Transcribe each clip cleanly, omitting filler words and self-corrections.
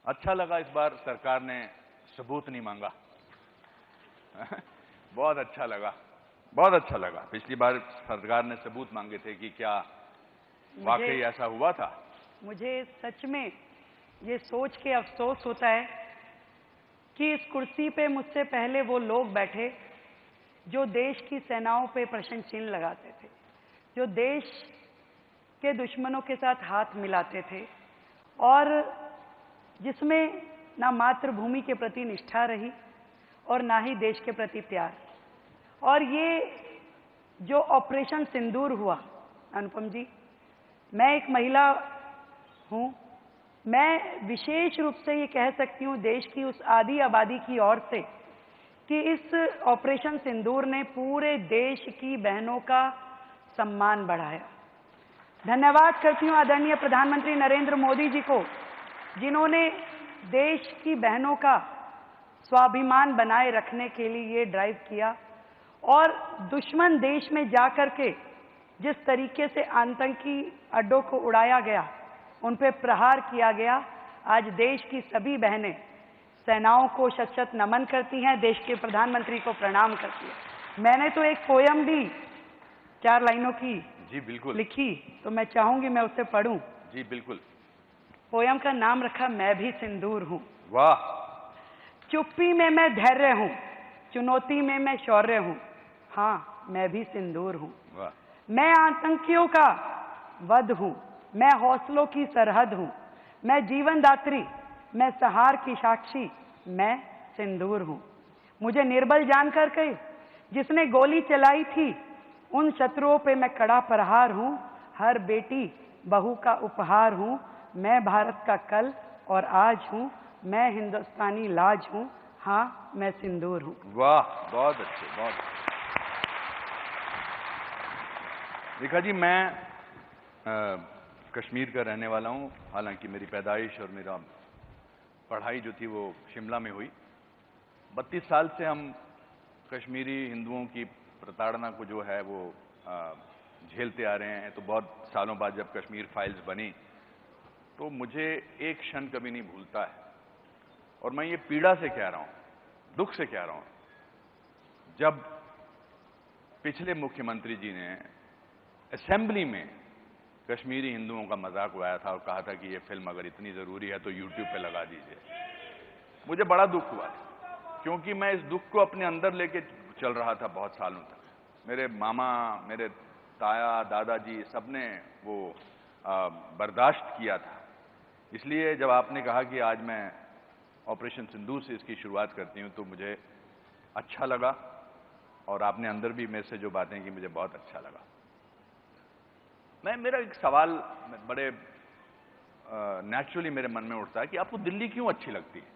अच्छा लगा इस बार सरकार ने सबूत नहीं मांगा। बहुत अच्छा लगा, बहुत अच्छा लगा। पिछली बार सरकार ने सबूत मांगे थे कि क्या वाकई ऐसा हुआ था। मुझे सच में ये सोच के अफसोस होता है कि इस कुर्सी पे मुझसे पहले वो लोग बैठे जो देश की सेनाओं पे प्रश्न चिन्ह लगाते थे, जो देश के दुश्मनों के साथ हाथ मिलाते थे और जिसमें ना मातृभूमि के प्रति निष्ठा रही और ना ही देश के प्रति प्यार। और ये जो ऑपरेशन सिंदूर हुआ, अनुपम जी, मैं एक महिला हूं, मैं विशेष रूप से ये कह सकती हूं देश की उस आधी आबादी की ओर से कि इस ऑपरेशन सिंदूर ने पूरे देश की बहनों का सम्मान बढ़ाया। धन्यवाद करती हूं आदरणीय प्रधानमंत्री नरेंद्र मोदी जी को, जिन्होंने देश की बहनों का स्वाभिमान बनाए रखने के लिए ये ड्राइव किया और दुश्मन देश में जाकर के जिस तरीके से आतंकी अड्डों को उड़ाया गया, उन पे प्रहार किया गया, आज देश की सभी बहनें सेनाओं को शत शत नमन करती हैं, देश के प्रधानमंत्री को प्रणाम करती हैं। मैंने तो एक पोयम भी 4 लाइनों की जी बिल्कुल लिखी, तो मैं चाहूंगी मैं उसे पढ़ूं। जी बिल्कुल। पोयम का नाम रखा मैं भी सिंदूर हूं। वाह। चुप्पी में मैं धैर्य हूं, चुनौती में मैं शौर्य हूं, हाँ मैं भी सिंदूर हूं। वाह। मैं आतंकियों का वध हूं, मैं हौसलों की सरहद हूं, मैं जीवन दात्री, मैं सहार की साक्षी, मैं सिंदूर हूं। मुझे निर्बल जानकर के जिसने गोली चलाई थी, उन शत्रुओं पे मैं कड़ा प्रहार हूं, हर बेटी बहू का उपहार हूं, मैं भारत का कल और आज हूं, मैं हिंदुस्तानी लाज हूं, हाँ मैं सिंदूर हूं। वाह, बहुत अच्छे, बहुत अच्छे। रेखा जी, मैं कश्मीर का रहने वाला हूं, हालांकि मेरी पैदाइश और मेरा पढ़ाई जो थी वो शिमला में हुई। 32 साल से हम कश्मीरी हिंदुओं की प्रताड़ना को जो है वो झेलते आ रहे हैं। तो बहुत सालों बाद जब कश्मीर फाइल्स बनी तो मुझे एक क्षण कभी नहीं भूलता है, और मैं ये पीड़ा से कह रहा हूं, दुख से कह रहा हूं, जब पिछले मुख्यमंत्री जी ने असेंबली में कश्मीरी हिंदुओं का मजाक उड़ाया था और कहा था कि ये फिल्म अगर इतनी जरूरी है तो यूट्यूब पे लगा दीजिए। मुझे बड़ा दुख हुआ, क्योंकि मैं इस दुख को अपने अंदर लेके चल रहा था बहुत सालों तक। मेरे मामा, मेरे ताया, दादाजी सबने वो बर्दाश्त किया था। इसलिए जब आपने कहा कि आज मैं ऑपरेशन सिंदूर से इसकी शुरुआत करती हूं तो मुझे अच्छा लगा, और आपने अंदर भी मेरे से जो बातें की मुझे बहुत अच्छा लगा। मेरा एक सवाल बड़े नेचुरली मेरे मन में उठता है कि आपको दिल्ली क्यों अच्छी लगती है?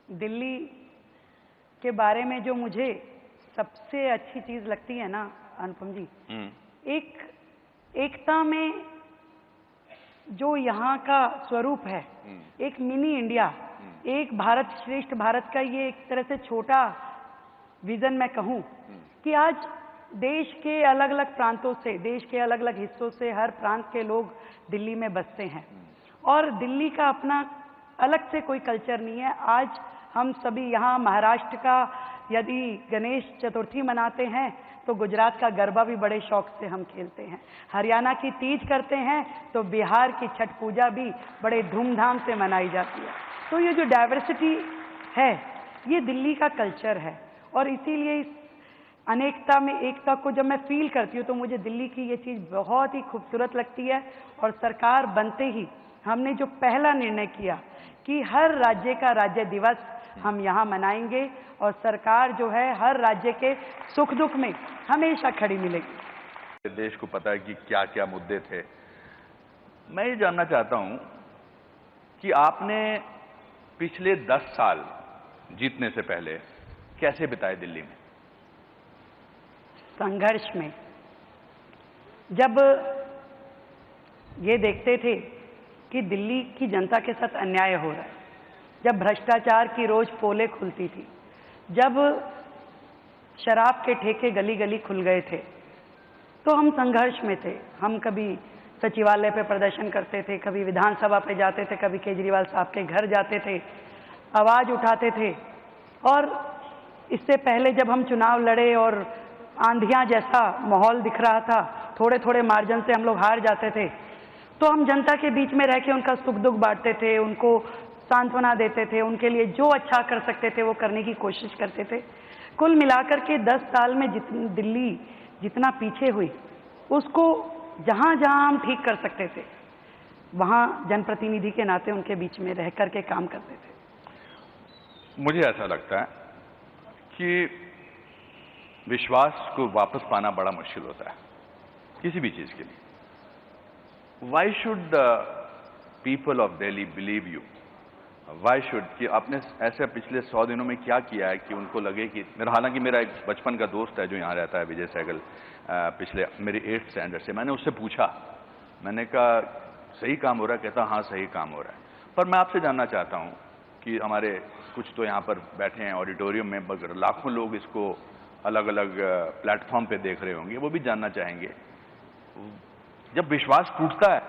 दिल्ली के बारे में जो मुझे सबसे अच्छी चीज लगती है ना अनुपम जी, एकता में जो यहाँ का स्वरूप है, एक मिनी इंडिया, एक भारत श्रेष्ठ भारत का ये एक तरह से छोटा विजन मैं कहूँ कि आज देश के अलग अलग प्रांतों से, देश के अलग अलग हिस्सों से हर प्रांत के लोग दिल्ली में बसते हैं और दिल्ली का अपना अलग से कोई कल्चर नहीं है। आज हम सभी यहाँ महाराष्ट्र का यदि गणेश चतुर्थी मनाते हैं तो गुजरात का गरबा भी बड़े शौक से हम खेलते हैं, हरियाणा की तीज करते हैं तो बिहार की छठ पूजा भी बड़े धूमधाम से मनाई जाती है। तो ये जो डाइवर्सिटी है ये दिल्ली का कल्चर है, और इसीलिए इस अनेकता में एकता को जब मैं फील करती हूँ तो मुझे दिल्ली की ये चीज़ बहुत ही खूबसूरत लगती है। और सरकार बनते ही हमने जो पहला निर्णय किया कि हर राज्य का राज्य दिवस हम यहाँ मनाएंगे, और सरकार जो है हर राज्य के सुख दुख में हमेशा खड़ी मिलेगी। देश को पता है कि क्या क्या मुद्दे थे। मैं ये जानना चाहता हूं कि आपने पिछले 10 साल जीतने से पहले कैसे बिताए दिल्ली में? संघर्ष में। जब ये देखते थे कि दिल्ली की जनता के साथ अन्याय हो रहा है, जब भ्रष्टाचार की रोज पोलें खुलती थी, जब शराब के ठेके गली गली खुल गए थे, तो हम संघर्ष में थे। हम कभी सचिवालय पे प्रदर्शन करते थे, कभी विधानसभा पे जाते थे, कभी केजरीवाल साहब के घर जाते थे, आवाज़ उठाते थे। और इससे पहले जब हम चुनाव लड़े और आंधियां जैसा माहौल दिख रहा था, थोड़े थोड़े मार्जिन से हम लोग हार जाते थे, तो हम जनता के बीच में रह के उनका सुख दुख बांटते थे, उनको सांत्वना देते थे, उनके लिए जो अच्छा कर सकते थे वो करने की कोशिश करते थे। कुल मिलाकर के 10 साल में दिल्ली जितना पीछे हुई, उसको जहाँ जहाँ हम ठीक कर सकते थे वहाँ जनप्रतिनिधि के नाते उनके बीच में रह कर के काम करते थे। मुझे ऐसा लगता है कि विश्वास को वापस पाना बड़ा मुश्किल होता है किसी भी चीज के लिए। Why should the people of Delhi believe you? Why should, कि आपने ऐसे पिछले 100 दिनों में क्या किया है कि उनको लगे कि हालांकि मेरा एक बचपन का दोस्त है जो यहाँ रहता है, विजय सहगल, पिछले मेरी 8th स्टैंडर्ड से, मैंने उससे पूछा, मैंने कहा सही काम हो रहा है? कहता हाँ सही काम हो रहा है। पर मैं आपसे जानना चाहता हूँ कि हमारे कुछ तो यहाँ पर बैठे हैं ऑडिटोरियम में, मगर लाखों लोग इसको अलग अलग प्लेटफॉर्म पे देख रहे होंगे, वो भी जानना चाहेंगे, जब विश्वास टूटता है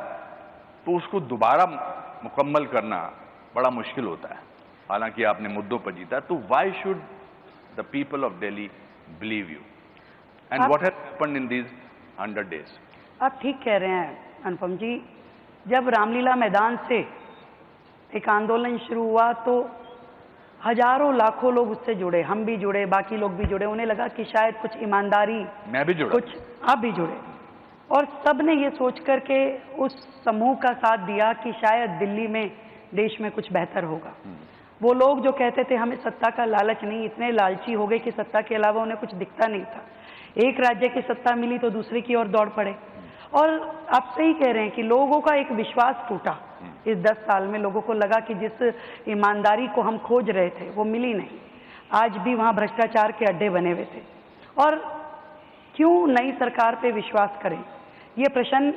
तो उसको दोबारा मुकम्मल करना बड़ा मुश्किल होता है, हालांकि आपने मुद्दों पर जीता। तो why should the people of Delhi believe you and what has happened in these 100 days? आप ठीक कह रहे हैं अनुपम जी। जब रामलीला मैदान से एक आंदोलन शुरू हुआ तो हजारों लाखों लोग उससे जुड़े, हम भी जुड़े, बाकी लोग भी जुड़े। उन्हें लगा कि शायद कुछ ईमानदारी, मैं भी जुड़ा, कुछ आप भी जुड़े, और सब ने ये सोच करके उस समूह का साथ दिया कि शायद दिल्ली में, देश में कुछ बेहतर होगा। वो लोग जो कहते थे हमें सत्ता का लालच नहीं, इतने लालची हो गए कि सत्ता के अलावा उन्हें कुछ दिखता नहीं था। एक राज्य की सत्ता मिली तो दूसरे की ओर दौड़ पड़े। और आप सही कह रहे हैं कि लोगों का एक विश्वास टूटा इस 10 साल में। लोगों को लगा कि जिस ईमानदारी को हम खोज रहे थे वो मिली नहीं, आज भी वहाँ भ्रष्टाचार के अड्डे बने हुए थे। और क्यों नई सरकार पे विश्वास करें, ये प्रश्न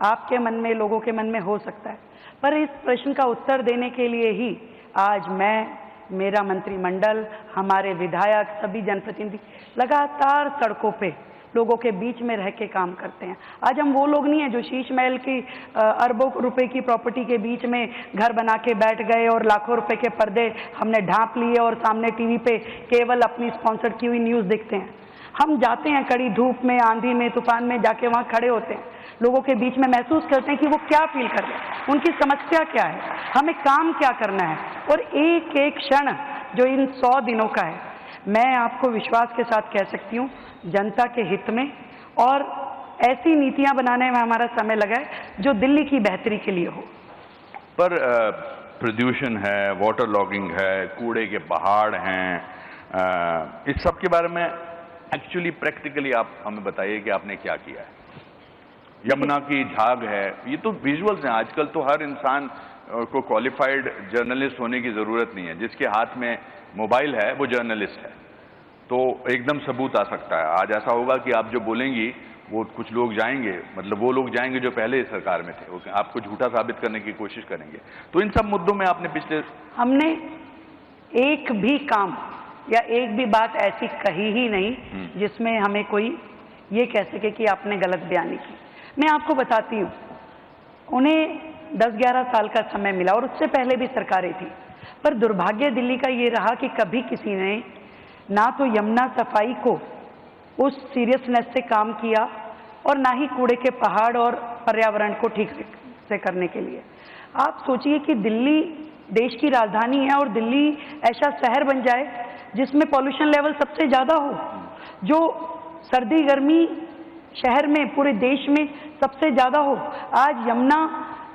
आपके मन में, लोगों के मन में हो सकता है। पर इस प्रश्न का उत्तर देने के लिए ही आज मैं, मेरा मंत्रिमंडल, हमारे विधायक, सभी जनप्रतिनिधि लगातार सड़कों पे लोगों के बीच में रह के काम करते हैं। आज हम वो लोग नहीं हैं जो शीश महल की अरबों रुपए की प्रॉपर्टी के बीच में घर बना के बैठ गए और लाखों रुपए के पर्दे हमने ढांप लिए और सामने टीवी पे केवल अपनी स्पॉन्सर की हुई न्यूज़ देखते हैं। हम जाते हैं कड़ी धूप में, आंधी में, तूफान में, जाके वहाँ खड़े होते हैं, लोगों के बीच में महसूस करते हैं कि वो क्या फील कर रहे हैं, उनकी समस्या क्या है, हमें काम क्या करना है। और एक एक क्षण जो इन 100 दिनों का है, मैं आपको विश्वास के साथ कह सकती हूँ जनता के हित में और ऐसी नीतियां बनाने में हमारा समय लगा है जो दिल्ली की बेहतरी के लिए हो। पर प्रदूषण है, वाटर लॉगिंग है, कूड़े के पहाड़ हैं, इस सब के बारे में एक्चुअली प्रैक्टिकली आप हमें बताइए कि आपने क्या किया है। यमुना की झाग है, ये तो विजुअल्स हैं। आजकल तो हर इंसान को क्वालिफाइड जर्नलिस्ट होने की जरूरत नहीं है, जिसके हाथ में मोबाइल है वो जर्नलिस्ट है, तो एकदम सबूत आ सकता है। आज ऐसा होगा कि आप जो बोलेंगी वो कुछ लोग जाएंगे, मतलब वो लोग जाएंगे जो पहले सरकार में थे, आपको झूठा साबित करने की कोशिश करेंगे। तो इन सब मुद्दों में आपने पिछले, हमने एक भी काम या एक भी बात ऐसी कही ही नहीं जिसमें हमें कोई ये कह सके कि आपने गलत बयानी की। मैं आपको बताती हूँ, उन्हें 10-11 साल का समय मिला और उससे पहले भी सरकारें थी, पर दुर्भाग्य दिल्ली का ये रहा कि कभी किसी ने ना तो यमुना सफाई को उस सीरियसनेस से काम किया और ना ही कूड़े के पहाड़ और पर्यावरण को ठीक से करने के लिए। आप सोचिए कि दिल्ली देश की राजधानी है और दिल्ली ऐसा शहर बन जाए जिसमें पॉल्यूशन लेवल सबसे ज़्यादा हो, जो सर्दी गर्मी शहर में पूरे देश में सबसे ज़्यादा हो। आज यमुना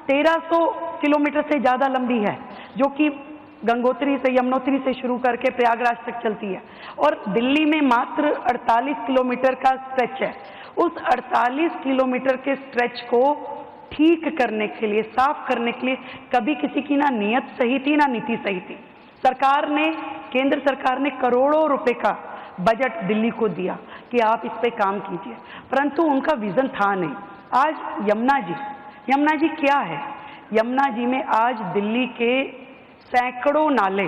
1300 किलोमीटर से ज़्यादा लंबी है, जो कि गंगोत्री से, यमुनोत्री से शुरू करके प्रयागराज तक चलती है, और दिल्ली में मात्र 48 किलोमीटर का स्ट्रेच है। उस 48 किलोमीटर के स्ट्रेच को ठीक करने के लिए, साफ करने के लिए कभी किसी की ना नीयत सही थी ना नीति सही थी। सरकार ने, केंद्र सरकार ने करोड़ों रुपए का बजट दिल्ली को दिया कि आप इस पे काम कीजिए, परंतु उनका विजन था नहीं। आज यमुना जी क्या है? यमुना जी में आज दिल्ली के सैकड़ों नाले,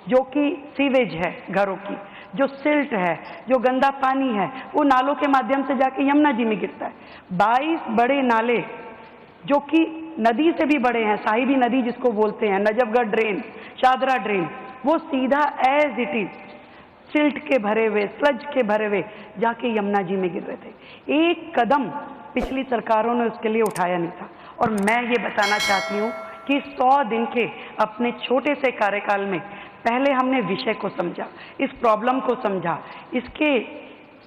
जो कि सीवेज है घरों की, जो सिल्ट है, जो गंदा पानी है, वो नालों के माध्यम से जाके यमुना जी में गिरता है। 22 बड़े नाले जो कि नदी से भी बड़े हैं, साहिबी नदी जिसको बोलते हैं, नजफगढ़ ड्रेन, शादरा ड्रेन, वो सीधा एज इट इज सिल्ट के भरे हुए, स्लज के भरे हुए जाके यमुना जी में गिर रहे थे। एक कदम पिछली सरकारों ने उसके लिए उठाया नहीं था। और मैं ये बताना चाहती हूँ कि 100 दिन के अपने छोटे से कार्यकाल में पहले हमने विषय को समझा, इस प्रॉब्लम को समझा, इसके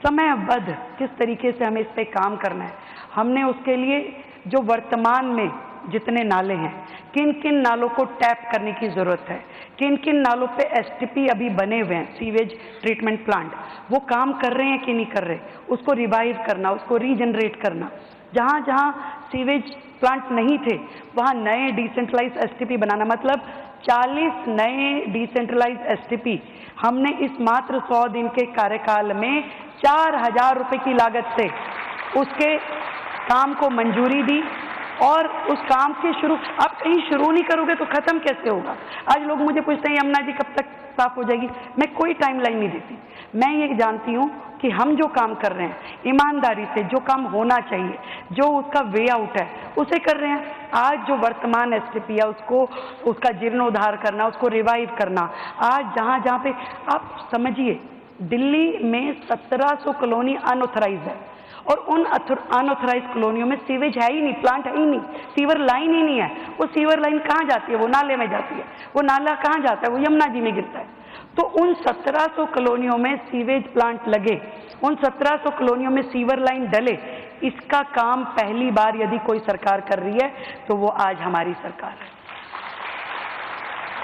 समयबद्ध किस तरीके से हमें इस पे काम करना है। हमने उसके लिए जो वर्तमान में जितने नाले हैं, किन किन नालों को टैप करने की ज़रूरत है, किन किन नालों पे एसटीपी अभी बने हुए हैं, सीवेज ट्रीटमेंट प्लांट, वो काम कर रहे हैं कि नहीं कर रहे, उसको रिवाइव करना, उसको रीजनरेट करना। जहाँ जहाँ सीवेज प्लांट नहीं थे वहाँ नए डिसेंट्रलाइज एसटीपी बनाना, मतलब 40 नए डिसेंट्रलाइज एसटीपी हमने इस मात्र 100 दिन के कार्यकाल में 4000 रुपये की लागत से उसके काम को मंजूरी दी। और उस काम के शुरू, आप कहीं शुरू नहीं करोगे तो खत्म कैसे होगा। आज लोग मुझे पूछते हैं यमुना जी कब तक साफ हो जाएगी, मैं कोई टाइमलाइन नहीं देती। मैं ये जानती हूँ कि हम जो काम कर रहे हैं ईमानदारी से, जो काम होना चाहिए, जो उसका वे आउट है, उसे कर रहे हैं। आज जो वर्तमान एसटीपी है उसको, उसका जीर्णोद्धार करना, उसको रिवाइव करना। आज जहाँ जहाँ पे आप समझिए, दिल्ली में 1700 कॉलोनी अनऑथराइज है और उन अनऑथराइज कॉलोनियों में सीवेज है ही नहीं, प्लांट है ही नहीं, सीवर लाइन ही नहीं है। वो सीवर लाइन कहाँ जाती है? वो नाले में जाती है। वो नाला कहाँ जाता है? वो यमुना जी में गिरता है। तो उन 1700 कॉलोनियों में सीवेज प्लांट लगे, उन 1700 कॉलोनियों में सीवर लाइन डले, इसका काम पहली बार यदि कोई सरकार कर रही है तो वो आज हमारी सरकार है।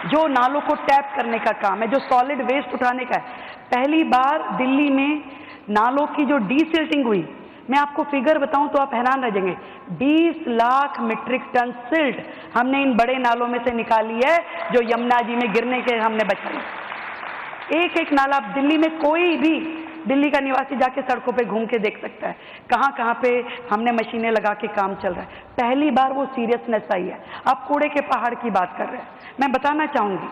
जो नालों को टैप करने का काम है, जो सॉलिड वेस्ट उठाने का है, पहली बार दिल्ली में नालों की जो डीसिल्टिंग हुई, मैं आपको फिगर बताऊं तो आप हैरान रह जाएंगे। 20 लाख मीट्रिक टन सिल्ट हमने इन बड़े नालों में से निकाली है जो यमुना जी में गिरने के हमने बचाई। एक एक नाला दिल्ली में कोई भी दिल्ली का निवासी जाके सड़कों पे घूम के देख सकता है कहाँ कहाँ पे हमने मशीनें लगा के काम चल रहा है। पहली बार वो सीरियसनेस आई है। आप कूड़े के पहाड़ की बात कर रहे हैं, मैं बताना चाहूंगी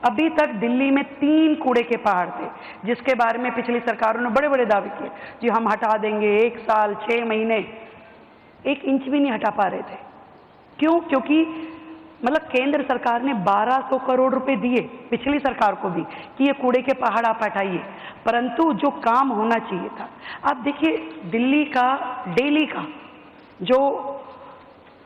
अभी तक दिल्ली में 3 कूड़े के पहाड़ थे जिसके बारे में पिछली सरकारों ने बड़े बड़े दावे किए जी हम हटा देंगे, 1 साल 6 महीने, 1 इंच भी नहीं हटा पा रहे थे। क्यों? क्योंकि मतलब केंद्र सरकार ने 1200 करोड़ रुपए दिए पिछली सरकार को भी कि ये कूड़े के पहाड़ आप हटाइए, परंतु जो काम होना चाहिए था, आप देखिए दिल्ली का डेली का जो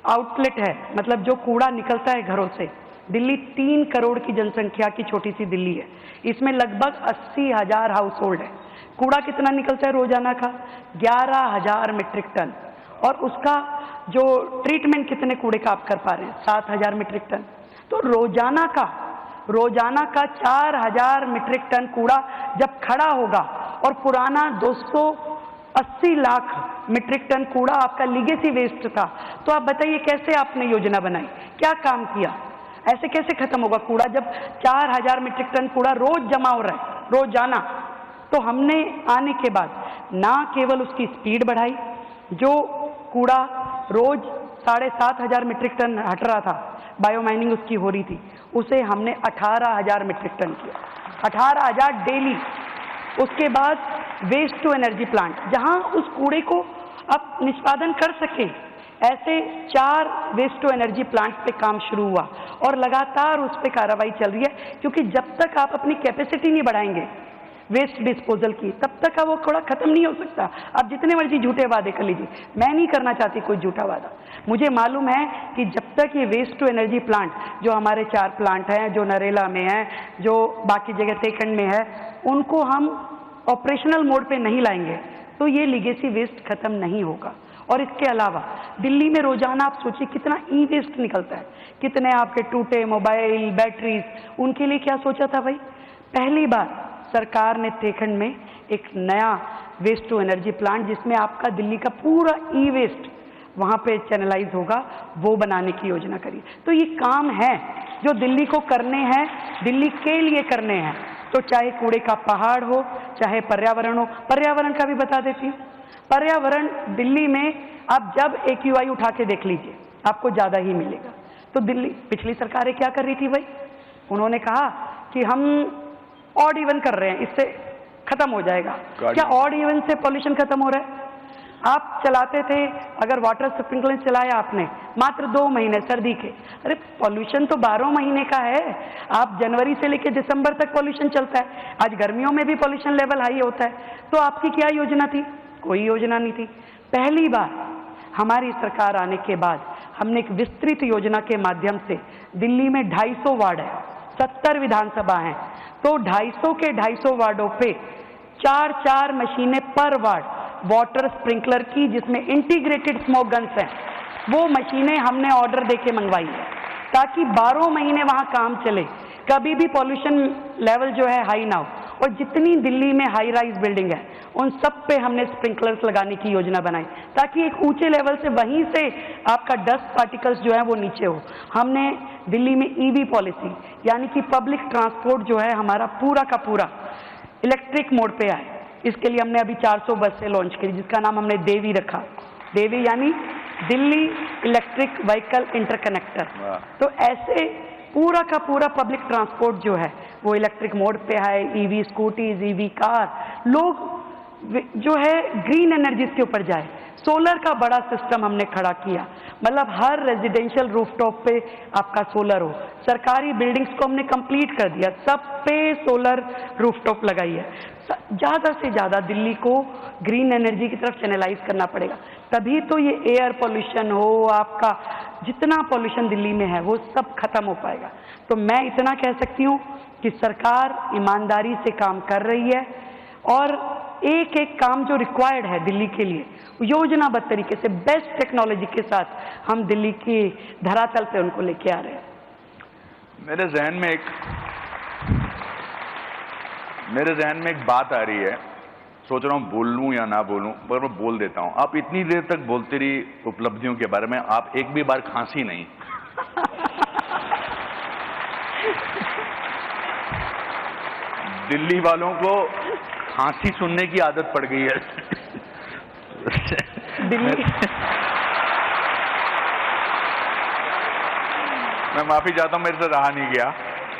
आउटलेट है, मतलब जो कूड़ा निकलता है घरों से, दिल्ली 3 करोड़ की जनसंख्या की छोटी सी दिल्ली है, इसमें लगभग 80,000 हाउस होल्ड है। कूड़ा कितना निकलता है रोजाना का? 11,000 मीट्रिक टन। और उसका जो ट्रीटमेंट कितने कूड़े का आप कर पा रहे हैं? 7,000 मीट्रिक टन। तो रोजाना का 4,000 मीट्रिक टन कूड़ा जब खड़ा होगा और पुराना 280 लाख मीट्रिक टन कूड़ा आपका लीगेसी वेस्ट था, तो आप बताइए कैसे आपने योजना बनाई, क्या काम किया? ऐसे कैसे खत्म होगा कूड़ा जब 4,000 मीट्रिक टन कूड़ा रोज जमा हो रहा है रोजाना? तो हमने आने के बाद ना केवल उसकी स्पीड बढ़ाई, जो कूड़ा रोज 7,500 मीट्रिक टन हट रहा था, बायोमाइनिंग उसकी हो रही थी, उसे हमने 18,000 मीट्रिक टन किया, 18,000 डेली। उसके बाद वेस्ट टू एनर्जी प्लांट, जहां उस कूड़े को आप निष्पादन कर सके, ऐसे 4 वेस्ट टू एनर्जी प्लांट पे काम शुरू हुआ और लगातार उस पर कार्रवाई चल रही है। क्योंकि जब तक आप अपनी कैपेसिटी नहीं बढ़ाएंगे वेस्ट डिस्पोजल की, तब तक वो कूड़ा खत्म नहीं हो सकता। आप जितने मर्जी झूठे वादे कर लीजिए, मैं नहीं करना चाहती कोई झूठा वादा। मुझे मालूम है कि जब तक ये वेस्ट टू एनर्जी प्लांट, जो हमारे 4 प्लांट हैं, जो नरेला में है, जो बाकी जगह तेखंड में है, उनको हम ऑपरेशनल मोड पे नहीं लाएंगे तो ये लीगेसी वेस्ट खत्म नहीं होगा। और इसके अलावा दिल्ली में रोजाना आप सोचिए कितना ई वेस्ट निकलता है, कितने आपके टूटे मोबाइल, बैटरीज, उनके लिए क्या सोचा था भाई? पहली बार सरकार ने तेखंड में एक नया वेस्ट टू एनर्जी प्लांट, जिसमें आपका दिल्ली का पूरा ई वेस्ट वहाँ पे चैनलाइज होगा, वो बनाने की योजना करी। तो ये काम है जो दिल्ली को करने हैं, दिल्ली के लिए करने हैं। तो चाहे कूड़े का पहाड़ हो, चाहे पर्यावरण हो, पर्यावरण का भी बता देती हूँ। पर्यावरण दिल्ली में आप जब AQI उठा के देख लीजिए आपको ज़्यादा ही मिलेगा। तो दिल्ली, पिछली सरकारें क्या कर रही थी भाई? उन्होंने कहा कि हम ऑड इवन कर रहे हैं, इससे खत्म हो जाएगा। क्या ऑड इवन से पॉल्यूशन खत्म हो रहा है? आप चलाते थे, अगर वाटर स्प्रिंकलर चलाया आपने मात्र 2 महीने सर्दी के, अरे पॉल्यूशन तो 12 महीने का है। आप जनवरी से लेकर दिसंबर तक पॉल्यूशन चलता है। आज गर्मियों में भी पॉल्यूशन लेवल हाई होता है। तो आपकी क्या योजना थी? कोई योजना नहीं थी। पहली बार हमारी सरकार आने के बाद हमने एक विस्तृत योजना के माध्यम से, दिल्ली में 250 वार्ड है, 70 विधानसभा हैं, तो 250 के 250 वार्डों पे 4-4 मशीनें पर वार्ड वाटर स्प्रिंकलर की, जिसमें इंटीग्रेटेड स्मोक गन्स हैं, वो मशीनें हमने ऑर्डर देके मंगवाई है ताकि 12 महीने वहां काम चले, कभी भी पॉल्यूशन लेवल जो है हाई ना हो। और जितनी दिल्ली में हाई राइज बिल्डिंग है उन सब पे हमने स्प्रिंकलर्स लगाने की योजना बनाई ताकि एक ऊंचे लेवल से वहीं से आपका डस्ट पार्टिकल्स जो है वो नीचे हो। हमने दिल्ली में ईवी पॉलिसी, यानी कि पब्लिक ट्रांसपोर्ट जो है हमारा पूरा का पूरा इलेक्ट्रिक मोड पे आए। इसके लिए हमने अभी 400 बसें लॉन्च की, जिसका नाम हमने देवी रखा। देवी यानी दिल्ली इलेक्ट्रिक व्हीकल इंटरकनेक्टर। तो ऐसे पूरा का पूरा पब्लिक ट्रांसपोर्ट जो है वो इलेक्ट्रिक मोड पे है। ईवी स्कूटीज, ईवी कार, लोग जो है ग्रीन एनर्जी के ऊपर जाए। सोलर का बड़ा सिस्टम हमने खड़ा किया, मतलब हर रेजिडेंशियल रूफटॉप पे आपका सोलर हो। सरकारी बिल्डिंग्स को हमने कंप्लीट कर दिया, सब पे सोलर रूफटॉप लगाई है। ज़्यादा से ज़्यादा दिल्ली को ग्रीन एनर्जी की तरफ चैनलाइज करना पड़ेगा, तभी तो ये एयर पोल्यूशन हो, आपका जितना पोल्यूशन दिल्ली में है वो सब खत्म हो पाएगा। तो मैं इतना कह सकती हूँ कि सरकार ईमानदारी से काम कर रही है और एक एक काम जो रिक्वायर्ड है दिल्ली के लिए योजनाबद्ध तरीके से बेस्ट टेक्नोलॉजी के साथ हम दिल्ली की धरातल पे उनको लेके आ रहे हैं। मेरे जहन में एक बात आ रही है, सोच रहा हूं बोलूं या ना बोलूं, पर मैं बोल देता हूं। आप इतनी देर तक बोलती रही उपलब्धियों के बारे में, आप एक भी बार खांसी नहीं। दिल्ली वालों को खांसी सुनने की आदत पड़ गई है। दिल्ली मैं माफी चाहता हूं, मेरे से रहा नहीं गया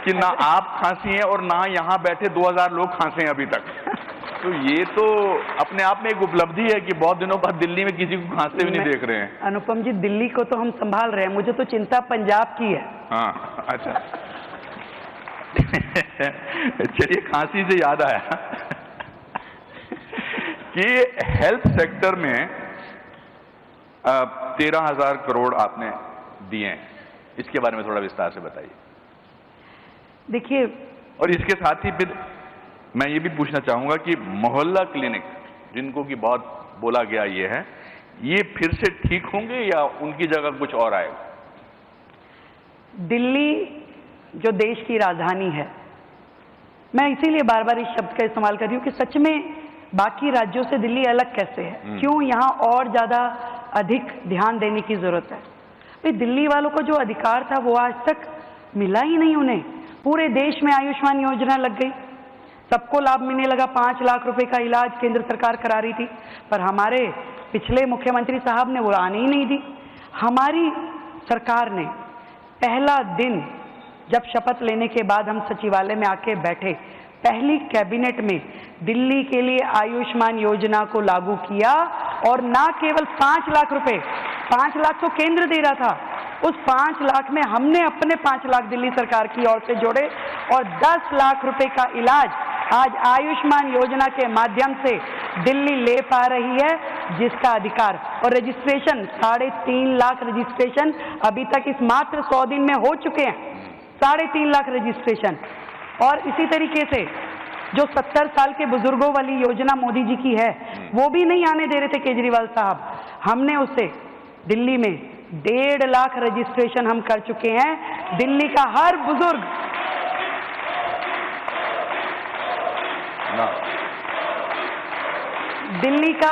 कि ना आप खांसी हैं और ना यहां बैठे 2000 लोग खांसे हैं अभी तक। तो ये तो अपने आप में एक उपलब्धि है कि बहुत दिनों बाद दिल्ली में किसी को खांसते भी नहीं देख रहे हैं। अनुपम जी, दिल्ली को तो हम संभाल रहे हैं, मुझे तो चिंता पंजाब की है। हाँ, अच्छा। चलिए, खांसी से याद आया कि हेल्थ सेक्टर में 13,000 करोड़ आपने दिए हैं, इसके बारे में थोड़ा विस्तार से बताइए। देखिए, और इसके साथ ही फिर मैं ये भी पूछना चाहूंगा कि मोहल्ला क्लिनिक जिनको कि बहुत बोला गया ये है, ये फिर से ठीक होंगे या उनकी जगह कुछ और आएगा? दिल्ली जो देश की राजधानी है, मैं इसीलिए बार बार इस शब्द का इस्तेमाल कर रही हूँ कि सच में बाकी राज्यों से दिल्ली अलग कैसे है, क्यों यहाँ और ज्यादा अधिक ध्यान देने की जरूरत है। भाई, दिल्ली वालों को जो अधिकार था वो आज तक मिला ही नहीं उन्हें। पूरे देश में आयुष्मान योजना लग गई, सबको लाभ मिलने लगा। 5 लाख रुपए का इलाज केंद्र सरकार करा रही थी, पर हमारे पिछले मुख्यमंत्री साहब ने वो आने ही नहीं दी। हमारी सरकार ने पहला दिन जब शपथ लेने के बाद हम सचिवालय में आके बैठे, पहली कैबिनेट में दिल्ली के लिए आयुष्मान योजना को लागू किया। और ना केवल 5 लाख रुपए, 5 लाख तो केंद्र दे रहा था, उस 5 लाख में हमने अपने 5 लाख दिल्ली सरकार की ओर से जोड़े और 10 लाख रुपए का इलाज आज आयुष्मान योजना के माध्यम से दिल्ली ले पा रही है, जिसका अधिकार और रजिस्ट्रेशन 3.5 लाख रजिस्ट्रेशन अभी तक इस मात्र 100 दिन में हो चुके हैं। 3.5 लाख रजिस्ट्रेशन। और इसी तरीके से जो 70 साल के बुजुर्गों वाली योजना मोदी जी की है, वो भी नहीं आने दे रहे थे केजरीवाल साहब, हमने उसे दिल्ली में 1.5 लाख रजिस्ट्रेशन हम कर चुके हैं। दिल्ली का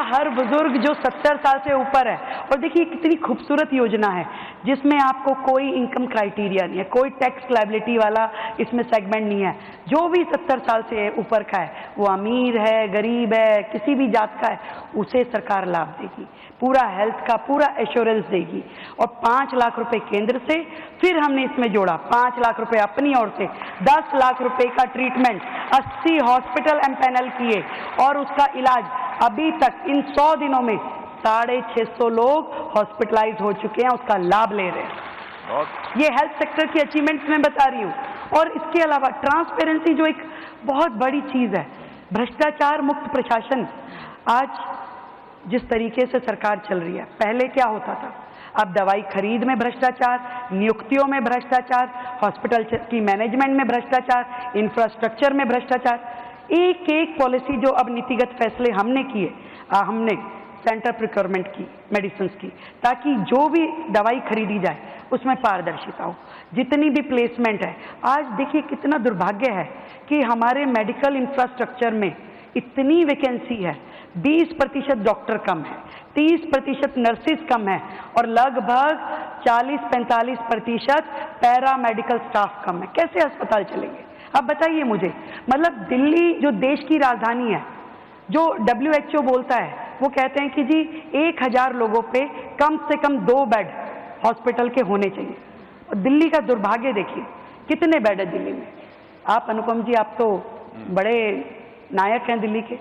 हर बुजुर्ग जो 70 साल से ऊपर है, और देखिए कितनी खूबसूरत योजना है जिसमें आपको कोई इनकम क्राइटेरिया नहीं है, कोई टैक्स लायबिलिटी वाला इसमें सेगमेंट नहीं है। जो भी 70 साल से ऊपर का है, वो अमीर है, गरीब है, किसी भी जात का है, उसे सरकार लाभ देगी, पूरा हेल्थ का पूरा एश्योरेंस देगी। और 5 लाख रुपए केंद्र से, फिर हमने इसमें जोड़ा 5 लाख रुपए अपनी ओर से, 10 लाख रुपए का ट्रीटमेंट 80 हॉस्पिटल एम्पैनल किए और उसका इलाज अभी तक इन 100 दिनों में 650 लोग हॉस्पिटलाइज हो चुके हैं, उसका लाभ ले रहे हैं। ये हेल्थ सेक्टर की अचीवमेंट्स मैं बता रही हूँ। और इसके अलावा ट्रांसपेरेंसी जो एक बहुत बड़ी चीज है, भ्रष्टाचार मुक्त प्रशासन। आज जिस तरीके से सरकार चल रही है, पहले क्या होता था? अब दवाई खरीद में भ्रष्टाचार, नियुक्तियों में भ्रष्टाचार, हॉस्पिटल की मैनेजमेंट में भ्रष्टाचार, इंफ्रास्ट्रक्चर में भ्रष्टाचार। एक एक पॉलिसी जो अब नीतिगत फैसले हमने किए, हमने सेंटर प्रोक्योरमेंट की, मेडिसिन की, ताकि जो भी दवाई खरीदी जाए उसमें पारदर्शिता हो, जितनी भी प्लेसमेंट है। आज देखिए कितना दुर्भाग्य है कि हमारे मेडिकल इंफ्रास्ट्रक्चर में इतनी वैकेंसी है, 20% डॉक्टर कम है, 30% नर्सिस कम है और लगभग 40-45% पैरा मेडिकल स्टाफ कम है। कैसे अस्पताल चलेंगे? अब बताइए मुझे। मतलब दिल्ली जो देश की राजधानी है, जो WHO बोलता है, वो कहते हैं कि जी 1000 लोगों पे कम से कम 2 बेड हॉस्पिटल के होने चाहिए। और दिल्ली का दुर्भाग्य देखिए, कितने बेड है दिल्ली में? आप अनुपम जी, आप तो बड़े नायक हैं दिल्ली के।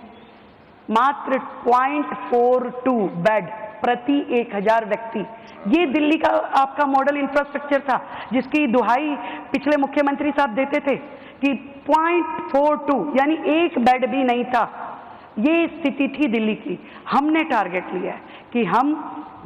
मात्र 0.42 बेड प्रति 1000 व्यक्ति। ये दिल्ली का आपका मॉडल इंफ्रास्ट्रक्चर था, जिसकी दुहाई पिछले मुख्यमंत्री साहब देते थे कि 0.42 यानी 1 बेड भी नहीं था। ये स्थिति थी दिल्ली की। हमने टारगेट लिया है कि हम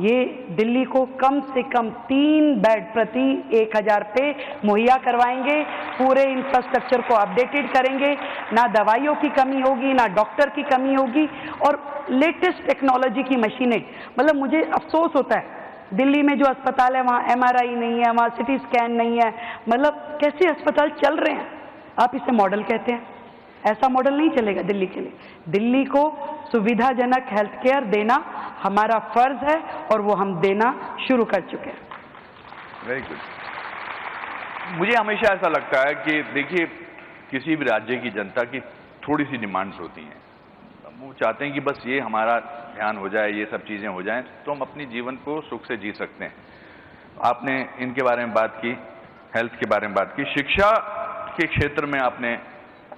ये दिल्ली को कम से कम 3 बेड प्रति 1000 पे मुहैया करवाएंगे, पूरे इंफ्रास्ट्रक्चर को अपडेटेड करेंगे, ना दवाइयों की कमी होगी, ना डॉक्टर की कमी होगी, और लेटेस्ट टेक्नोलॉजी की मशीनें। मतलब मुझे अफसोस होता है, दिल्ली में जो अस्पताल है वहाँ MRI नहीं है, वहाँ CT स्कैन नहीं है। मतलब कैसे अस्पताल चल रहे हैं? आप इसे मॉडल कहते हैं? ऐसा मॉडल नहीं चलेगा दिल्ली के लिए। दिल्ली को सुविधाजनक हेल्थ केयर देना हमारा फर्ज है और वो हम देना शुरू कर चुके हैं। Very good. मुझे हमेशा ऐसा लगता है कि देखिए, किसी भी राज्य की जनता की थोड़ी सी डिमांड्स होती हैं। वो चाहते हैं कि बस ये हमारा ध्यान हो जाए, ये सब चीज़ें हो जाएं तो हम अपनी जीवन को सुख से जी सकते हैं। आपने इनके बारे में बात की, हेल्थ के बारे में बात की। शिक्षा के क्षेत्र में आपने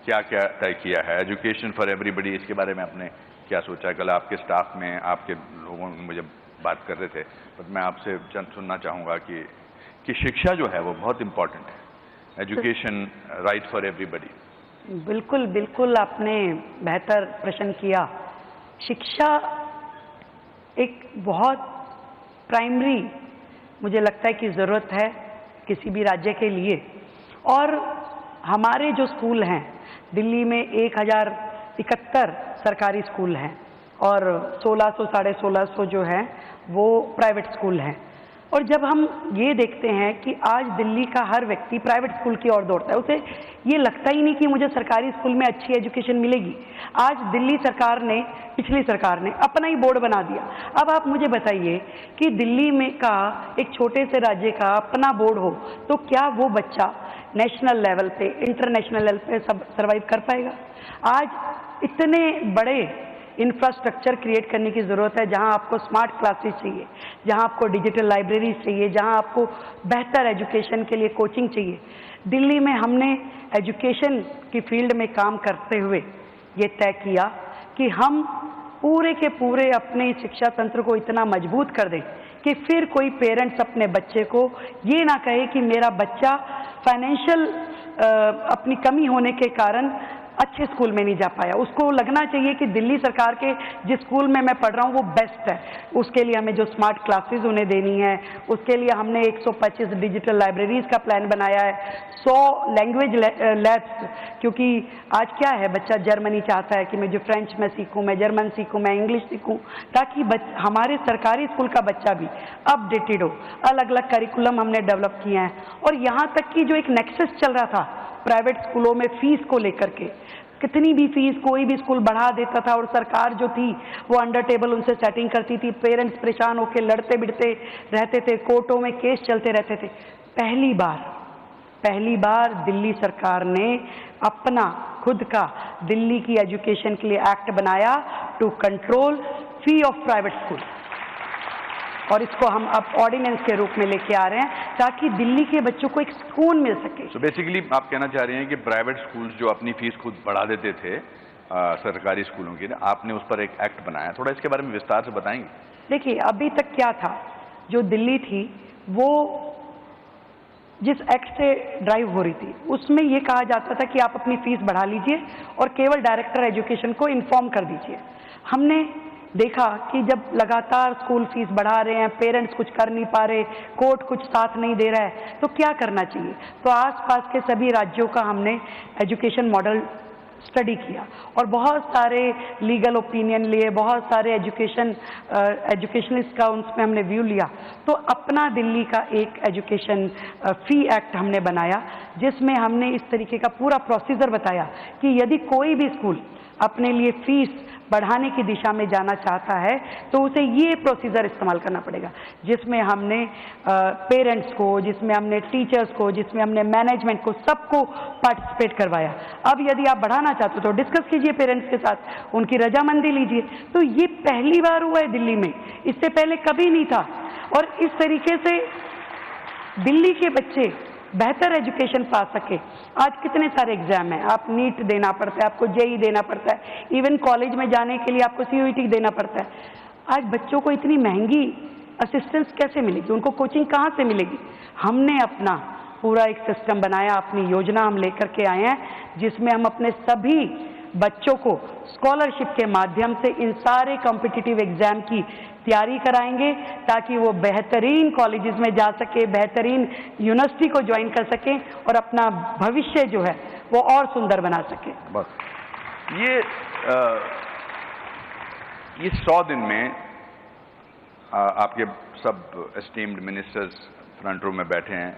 क्या क्या तय किया है? एजुकेशन फॉर एवरीबडी, इसके बारे में आपने क्या सोचा? कल आपके स्टाफ में, आपके लोगों में मुझे बात कर रहे थे, पर मैं आपसे सुनना चाहूँगा कि शिक्षा जो है वो बहुत इम्पॉर्टेंट है। Education, right for everybody. बिल्कुल बिल्कुल, आपने बेहतर प्रश्न किया। शिक्षा एक बहुत प्राइमरी मुझे लगता है कि ज़रूरत है किसी भी राज्य के लिए। और हमारे जो स्कूल हैं दिल्ली में 1071 सरकारी स्कूल हैं और 1600 साढ़े 1600 जो हैं वो प्राइवेट स्कूल हैं। और जब हम ये देखते हैं कि आज दिल्ली का हर व्यक्ति प्राइवेट स्कूल की ओर दौड़ता है, उसे ये लगता ही नहीं कि मुझे सरकारी स्कूल में अच्छी एजुकेशन मिलेगी। आज दिल्ली सरकार ने, पिछली सरकार ने अपना ही बोर्ड बना दिया। अब आप मुझे बताइए कि दिल्ली में का एक छोटे से राज्य का अपना बोर्ड हो तो क्या वो बच्चा नेशनल लेवल पे, इंटरनेशनल लेवल पे सब सर्वाइव कर पाएगा? आज इतने बड़े इंफ्रास्ट्रक्चर क्रिएट करने की ज़रूरत है, जहां आपको स्मार्ट क्लासेस चाहिए, जहां आपको डिजिटल लाइब्रेरीज चाहिए, जहां आपको बेहतर एजुकेशन के लिए कोचिंग चाहिए। दिल्ली में हमने एजुकेशन की फील्ड में काम करते हुए ये तय किया कि हम पूरे के पूरे अपने शिक्षा तंत्र को इतना मजबूत कर दें कि फिर कोई पेरेंट्स अपने बच्चे को ये ना कहे कि मेरा बच्चा फाइनेंशियल अपनी कमी होने के कारण अच्छे स्कूल में नहीं जा पाया। उसको लगना चाहिए कि दिल्ली सरकार के जिस स्कूल में मैं पढ़ रहा हूँ वो बेस्ट है। उसके लिए हमें जो स्मार्ट क्लासेस उन्हें देनी है, उसके लिए हमने 125 डिजिटल लाइब्रेरीज का प्लान बनाया है, 100 लैंग्वेज लैब्स, क्योंकि आज क्या है, बच्चा जर्मनी चाहता है कि मैं जो फ्रेंच में सीखूँ, मैं जर्मन सीखूँ, मैं इंग्लिश सीखूँ, ताकि हमारे सरकारी स्कूल का बच्चा भी अपडेटेड हो। अलग अलग करिकुलम हमने डेवलप किए हैं। और यहाँ तक कि जो एक नेक्सस चल रहा था प्राइवेट स्कूलों में फीस को लेकर के, कितनी भी फीस कोई भी स्कूल बढ़ा देता था और सरकार जो थी वो अंडर टेबल उनसे सेटिंग करती थी। पेरेंट्स परेशान होकर लड़ते बिड़ते रहते थे, कोर्टों में केस चलते रहते थे। पहली बार दिल्ली सरकार ने अपना खुद का दिल्ली की एजुकेशन के लिए एक्ट बनाया to control fee of private school. और इसको हम अब ऑर्डिनेंस के रूप में लेके आ रहे हैं ताकि दिल्ली के बच्चों को एक सुकून मिल सके। So बेसिकली आप कहना चाह रहे हैं कि प्राइवेट स्कूल्स जो अपनी फीस खुद बढ़ा देते थे सरकारी स्कूलों की, आपने उस पर एक एक्ट बनाया, थोड़ा इसके बारे में विस्तार से बताएंगे? देखिए, अभी तक क्या था, जो दिल्ली थी वो जिस एक्ट से ड्राइव हो रही थी उसमें ये कहा जाता था कि आप अपनी फीस बढ़ा लीजिए और केवल डायरेक्टर एजुकेशन को इन्फॉर्म कर दीजिए। हमने देखा कि जब लगातार स्कूल फीस बढ़ा रहे हैं, पेरेंट्स कुछ कर नहीं पा रहे, कोर्ट कुछ साथ नहीं दे रहा है, तो क्या करना चाहिए। तो आसपास के सभी राज्यों का हमने एजुकेशन मॉडल स्टडी किया और बहुत सारे लीगल ओपिनियन लिए, बहुत सारे एजुकेशनिस्ट का उसमें हमने व्यू लिया। तो अपना दिल्ली का एक एजुकेशन फी एक्ट हमने बनाया जिसमें हमने इस तरीके का पूरा प्रोसीजर बताया कि यदि कोई भी स्कूल अपने लिए फीस बढ़ाने की दिशा में जाना चाहता है तो उसे ये प्रोसीजर इस्तेमाल करना पड़ेगा, जिसमें हमने पेरेंट्स को, जिसमें हमने टीचर्स को, जिसमें हमने मैनेजमेंट को, सबको पार्टिसिपेट करवाया। अब यदि आप बढ़ाना चाहते हो तो डिस्कस कीजिए पेरेंट्स के साथ, उनकी रजामंदी लीजिए। तो ये पहली बार हुआ है दिल्ली में, इससे पहले कभी नहीं था। और इस तरीके से दिल्ली के बच्चे बेहतर एजुकेशन पा सके। आज कितने सारे एग्जाम हैं, आप नीट देना पड़ता है, आपको जेई देना पड़ता है, इवन कॉलेज में जाने के लिए आपको सीयूईटी देना पड़ता है। आज बच्चों को इतनी महंगी असिस्टेंस कैसे मिलेगी, उनको कोचिंग कहाँ से मिलेगी। हमने अपना पूरा एक सिस्टम बनाया, अपनी योजना हम लेकर के आए हैं जिसमें हम अपने सभी बच्चों को स्कॉलरशिप के माध्यम से इन सारे कॉम्पिटिटिव एग्जाम की तैयारी कराएंगे ताकि वो बेहतरीन कॉलेजेस में जा सके, बेहतरीन यूनिवर्सिटी को ज्वाइन कर सकें और अपना भविष्य जो है वो और सुंदर बना सके। बस ये 100 दिन में आपके सब एस्टीम्ड मिनिस्टर्स फ्रंट रो में बैठे हैं,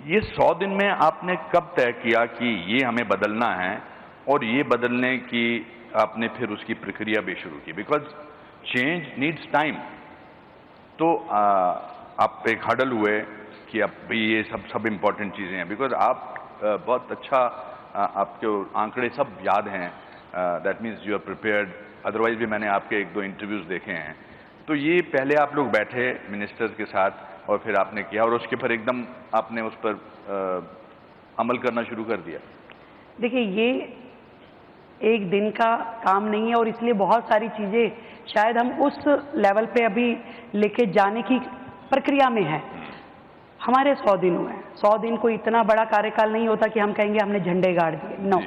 ये 100 दिन में आपने कब तय किया कि ये हमें बदलना है और ये बदलने की आपने फिर उसकी प्रक्रिया भी शुरू की? Because change needs time. तो आप एक हडल हुए कि अब भी ये सब इम्पोर्टेंट चीज़ें हैं, बिकॉज आप बहुत अच्छा आपके आंकड़े सब याद हैं, that means you are prepared. Otherwise भी मैंने आपके 1-2 इंटरव्यूज़ देखे हैं। तो ये पहले आप लोग बैठे मिनिस्टर्स के साथ और फिर आपने किया और उसके फिर एकदम आपने उस पर अमल करना शुरू कर दिया। देखिए, ये एक दिन का काम नहीं है और इसलिए बहुत सारी चीज़ें शायद हम उस लेवल पे अभी लेके जाने की प्रक्रिया में है। हमारे 100 दिन हुए हैं। 100 दिन कोई इतना बड़ा कार्यकाल नहीं होता कि हम कहेंगे हमने झंडे गाड़ दिए। नो,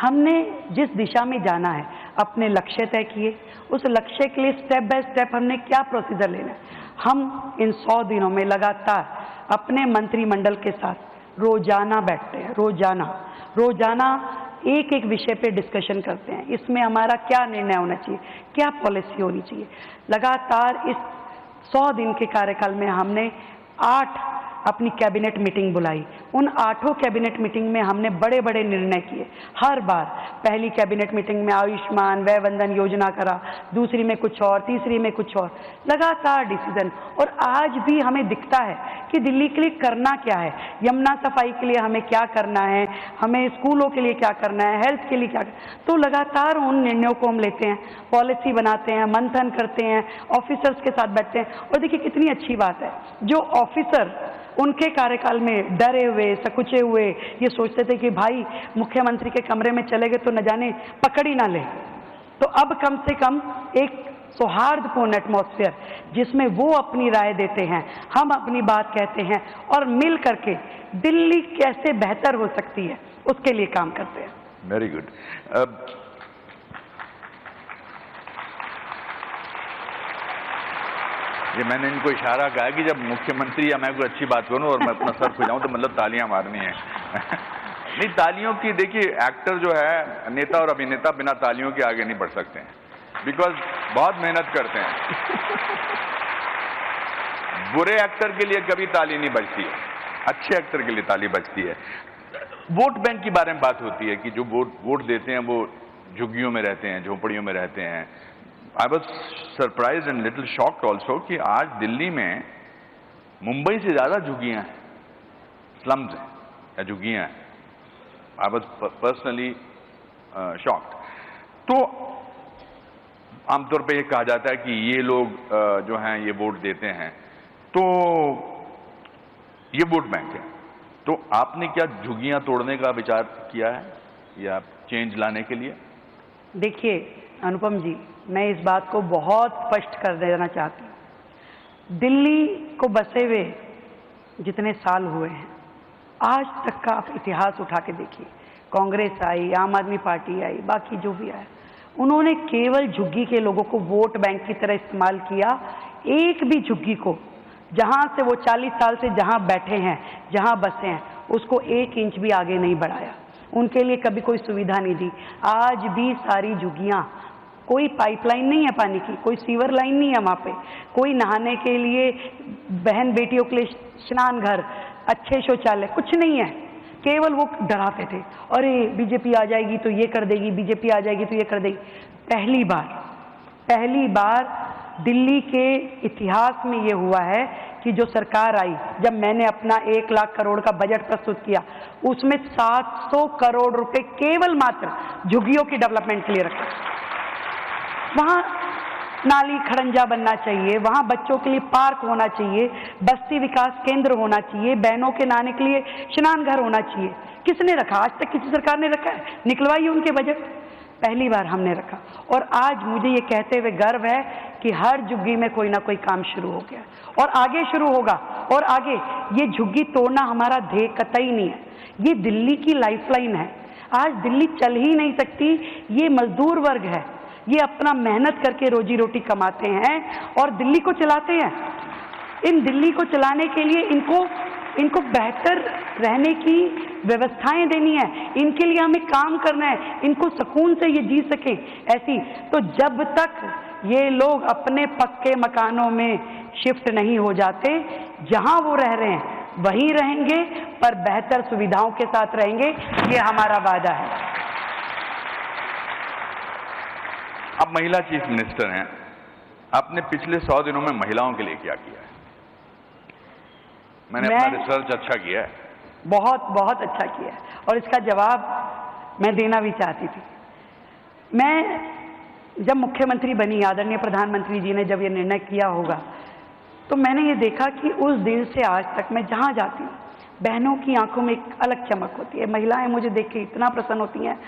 हमने जिस दिशा में जाना है अपने लक्ष्य तय किए, उस लक्ष्य के लिए स्टेप बाय स्टेप हमने क्या प्रोसीजर लेना है। हम इन 100 दिनों में लगातार अपने मंत्रिमंडल के साथ रोजाना बैठते हैं, रोजाना एक एक विषय पे डिस्कशन करते हैं। इसमें हमारा क्या निर्णय होना चाहिए, क्या पॉलिसी होनी चाहिए। लगातार इस 100 दिन के कार्यकाल में हमने 8 अपनी कैबिनेट मीटिंग बुलाई। उन 8 कैबिनेट मीटिंग में हमने बड़े बड़े निर्णय किए। हर बार पहली कैबिनेट मीटिंग में आयुष्मान वय वंदन योजना करा, दूसरी में कुछ और, तीसरी में कुछ और, लगातार डिसीजन। और आज भी हमें दिखता है कि दिल्ली के लिए करना क्या है, यमुना सफाई के लिए हमें क्या करना है, हमें स्कूलों के लिए क्या करना है, हेल्थ के लिए क्या करना। तो लगातार उन निर्णयों को हम लेते हैं, पॉलिसी बनाते हैं, मंथन करते हैं, ऑफिसर्स के साथ बैठते हैं। और देखिए कितनी अच्छी बात है, जो ऑफिसर उनके कार्यकाल में डरे हुए, सकुचे हुए, ये सोचते थे कि भाई मुख्यमंत्री के कमरे में चले गए तो न जाने पकड़ ही ना ले, तो अब कम से कम एक सौहार्दपूर्ण एटमॉस्फेयर जिसमें वो अपनी राय देते हैं, हम अपनी बात कहते हैं और मिल करके दिल्ली कैसे बेहतर हो सकती है उसके लिए काम करते हैं। Very good. ये मैंने इनको इशारा कहा कि जब मुख्यमंत्री या मैं कोई अच्छी बात करूं और मैं अपना सर खुजाऊं तो मतलब तालियां मारनी है। नहीं, तालियों की, देखिए एक्टर जो है, नेता और अभिनेता बिना तालियों के आगे नहीं बढ़ सकते हैं, बिकॉज बहुत मेहनत करते हैं। बुरे एक्टर के लिए कभी ताली नहीं बजती है, अच्छे एक्टर के लिए ताली बजती है। वोट बैंक के बारे में बात होती है कि जो वोट देते हैं वो झुग्गियों में रहते हैं, झोपड़ियों में रहते हैं। I was surprise and little shocked also कि आज दिल्ली में मुंबई से ज्यादा झुग्गियां हैं, स्लम्स हैं या झुग्गियां हैं। I was personally shocked. तो आमतौर पे ये कहा जाता है कि ये लोग जो हैं ये वोट देते हैं, तो ये वोट बैंक है। तो आपने क्या झुग्गियां तोड़ने का विचार किया है या चेंज लाने के लिए? देखिए अनुपम जी, मैं इस बात को बहुत स्पष्ट कर देना चाहती हूँ। दिल्ली को बसे हुए जितने साल हुए हैं, आज तक का आप इतिहास उठा के देखिए, कांग्रेस आई, आम आदमी पार्टी आई, बाकी जो भी आया, उन्होंने केवल झुग्गी के लोगों को वोट बैंक की तरह इस्तेमाल किया। एक भी झुग्गी को, जहां से वो 40 साल से जहां बैठे हैं, जहां बसे हैं, उसको 1 इंच भी आगे नहीं बढ़ाया। उनके लिए कभी कोई सुविधा नहीं दी। आज भी सारी झुग्गियां, कोई पाइपलाइन नहीं है पानी की, कोई सीवर लाइन नहीं है वहां पे, कोई नहाने के लिए बहन बेटियों के लिए स्नान घर, अच्छे शौचालय, कुछ नहीं है। केवल वो डराते थे, अरे बीजेपी आ जाएगी तो ये कर देगी, बीजेपी आ जाएगी तो ये कर देगी। पहली बार दिल्ली के इतिहास में ये हुआ है कि जो सरकार आई, जब मैंने अपना 1 लाख करोड़ का बजट प्रस्तुत किया, उसमें 700 करोड़ रुपए केवल मात्र झुग्गियों की डेवलपमेंट के लिए रखा। वहां नाली खड़ंजा बनना चाहिए, वहां बच्चों के लिए पार्क होना चाहिए, बस्ती विकास केंद्र होना चाहिए, बहनों के नहाने के लिए स्नान घर होना चाहिए। किसने रखा? आज तक किसी सरकार ने रखा है? निकलवाइए उनके बजट। पहली बार हमने रखा, और आज मुझे ये कहते हुए गर्व है कि हर झुग्गी में कोई ना कोई काम शुरू हो गया और आगे शुरू होगा। और आगे ये झुग्गी तोड़ना हमारा ध्येय कतई नहीं है, ये दिल्ली की लाइफलाइन है। आज दिल्ली चल ही नहीं सकती, ये मजदूर वर्ग है, ये अपना मेहनत करके रोजी रोटी कमाते हैं और दिल्ली को चलाते हैं। इन दिल्ली को चलाने के लिए इनको बेहतर रहने की व्यवस्थाएं देनी है, इनके लिए हमें काम करना है, इनको सुकून से ये जी सकें ऐसी। तो जब तक ये लोग अपने पक्के मकानों में शिफ्ट नहीं हो जाते, जहां वो रह रहे हैं वहीं रहेंगे, पर बेहतर सुविधाओं के साथ रहेंगे, ये हमारा वादा है। आप महिला चीफ मिनिस्टर हैं, आपने पिछले 100 दिनों में महिलाओं के लिए क्या किया है? मैंने अपना रिसर्च अच्छा किया है। बहुत अच्छा किया है, और इसका जवाब मैं देना भी चाहती थी। मैं जब मुख्यमंत्री बनी, आदरणीय प्रधानमंत्री जी ने जब ये निर्णय किया होगा, तो मैंने ये देखा कि उस दिन से आज तक मैं जहाँ जाती हूँ, बहनों की आंखों में एक अलग चमक होती है। महिलाएं मुझे देख के इतना प्रसन्न होती हैं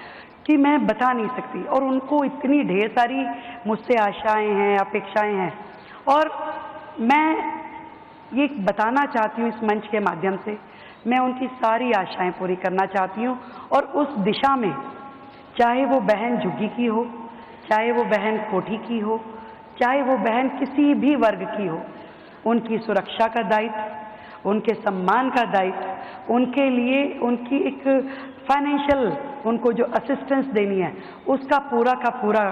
कि मैं बता नहीं सकती, और उनको इतनी ढेर सारी मुझसे आशाएं हैं, अपेक्षाएं हैं। और मैं ये बताना चाहती हूँ इस मंच के माध्यम से, मैं उनकी सारी आशाएं पूरी करना चाहती हूँ। और उस दिशा में, चाहे वो बहन झुग्गी की हो, चाहे वो बहन कोठी की हो, चाहे वो बहन किसी भी वर्ग की हो, उनकी सुरक्षा का दायित्व, उनके सम्मान का दायित्व, उनके लिए उनकी एक फाइनेंशियल, उनको जो असिस्टेंस देनी है, उसका पूरा का पूरा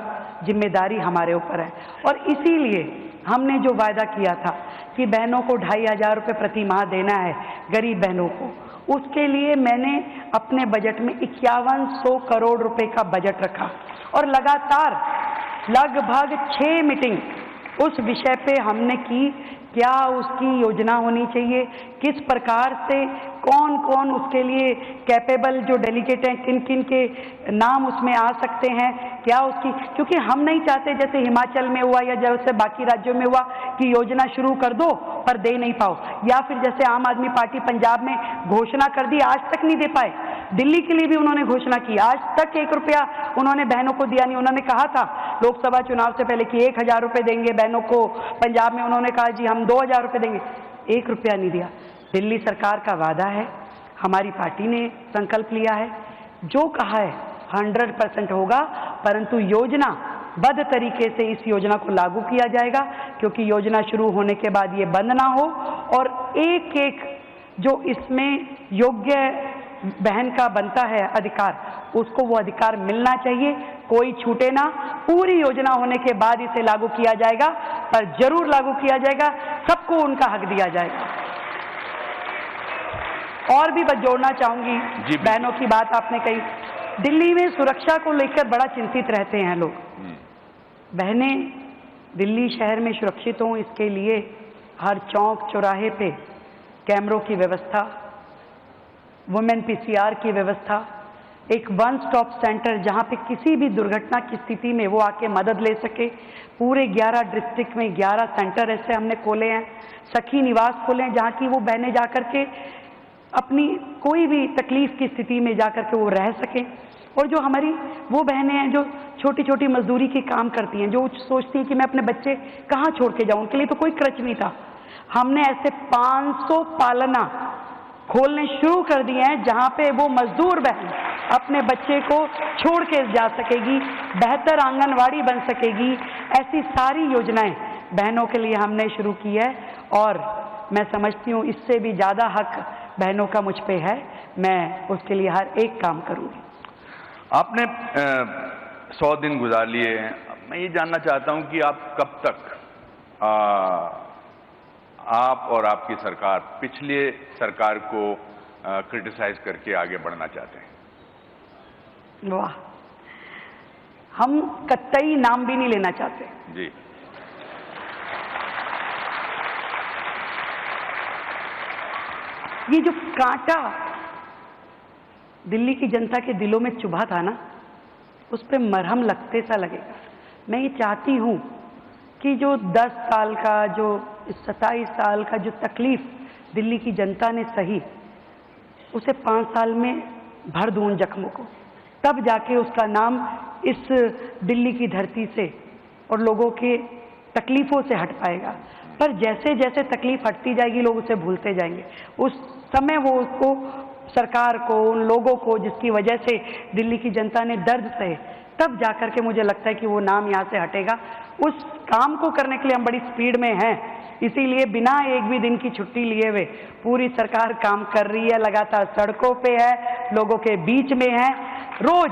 जिम्मेदारी हमारे ऊपर है। और इसीलिए हमने जो वायदा किया था कि बहनों को 2500 रुपये प्रति माह देना है, गरीब बहनों को, उसके लिए मैंने अपने बजट में 5100 करोड़ रुपए का बजट रखा, और लगातार लगभग 6 मीटिंग उस विषय पे हमने की। क्या उसकी योजना होनी चाहिए, किस प्रकार से कौन कौन उसके लिए कैपेबल जो डेलीगेट हैं, किन किन के नाम उसमें आ सकते हैं, क्या उसकी, क्योंकि हम नहीं चाहते जैसे हिमाचल में हुआ या जैसे बाकी राज्यों में हुआ कि योजना शुरू कर दो पर दे नहीं पाओ, या फिर जैसे आम आदमी पार्टी पंजाब में घोषणा कर दी, आज तक नहीं दे पाए। दिल्ली के लिए भी उन्होंने घोषणा की, आज तक 1 रुपया उन्होंने बहनों को दिया नहीं। उन्होंने कहा था लोकसभा चुनाव से पहले कि 1000 रुपये देंगे बहनों को, पंजाब में उन्होंने कहा जी हम 2000 रुपये देंगे, 1 रुपया नहीं दिया। दिल्ली सरकार का वादा है, हमारी पार्टी ने संकल्प लिया है, जो कहा है 100% होगा, परंतु योजना बद्ध तरीके से इस योजना को लागू किया जाएगा, क्योंकि योजना शुरू होने के बाद ये बंद ना हो, और एक एक जो इसमें योग्य बहन का बनता है अधिकार, उसको वो अधिकार मिलना चाहिए, कोई छूटे ना। पूरी योजना होने के बाद इसे लागू किया जाएगा, पर जरूर लागू किया जाएगा, सबको उनका हक दिया जाएगा। और भी बस जोड़ना चाहूंगी, बहनों की बात आपने कही, दिल्ली में सुरक्षा को लेकर बड़ा चिंतित रहते हैं लोग। बहनें दिल्ली शहर में सुरक्षित हों, इसके लिए हर चौक चौराहे पे कैमरों की व्यवस्था, वुमेन पीसीआर की व्यवस्था, एक वन स्टॉप सेंटर जहां पे किसी भी दुर्घटना की स्थिति में वो आके मदद ले सके। पूरे 11 डिस्ट्रिक्ट में 11 सेंटर ऐसे हमने खोले हैं। सखी निवास खोले हैं जहां की वो बहनें जाकर के अपनी कोई भी तकलीफ की स्थिति में जाकर के वो रह सकें। और जो हमारी वो बहनें हैं जो छोटी छोटी मजदूरी के काम करती हैं, जो सोचती हैं कि मैं अपने बच्चे कहाँ छोड़ के जाऊं, उनके लिए तो कोई खर्च नहीं था। हमने ऐसे 500 पालना खोलने शुरू कर दिए हैं जहां पे वो मजदूर बहन अपने बच्चे को छोड़ के जा सकेगी, बेहतर आंगनवाड़ी बन सकेगी। ऐसी सारी योजनाएं बहनों के लिए हमने शुरू की है और मैं समझती हूँ इससे भी ज़्यादा हक बहनों का मुझ पे है। मैं उसके लिए हर एक काम करूँगी। आपने 100 दिन गुजार लिए हैं। मैं ये जानना चाहता हूं कि आप कब तक आप और आपकी सरकार पिछले सरकार को क्रिटिसाइज करके आगे बढ़ना चाहते हैं? वाह, हम कतई नाम भी नहीं लेना चाहते जी। ये जो कांटा दिल्ली की जनता के दिलों में चुभा था ना, उस पर मरहम लगते सा लगेगा। मैं ये चाहती हूँ कि जो 10 साल का, जो 27 साल का जो तकलीफ दिल्ली की जनता ने सही, उसे 5 साल में भर दूं उन जख्मों को, तब जाके उसका नाम इस दिल्ली की धरती से और लोगों के तकलीफों से हट पाएगा। पर जैसे जैसे तकलीफ हटती जाएगी लोग उसे भूलते जाएंगे। उस समय वो उसको, सरकार को, उन लोगों को जिसकी वजह से दिल्ली की जनता ने दर्द सहे, तब जाकर के मुझे लगता है कि वो नाम यहाँ से हटेगा। उस काम को करने के लिए हम बड़ी स्पीड में हैं, इसीलिए बिना एक भी दिन की छुट्टी लिए हुए पूरी सरकार काम कर रही है, लगातार सड़कों पे है, लोगों के बीच में है। रोज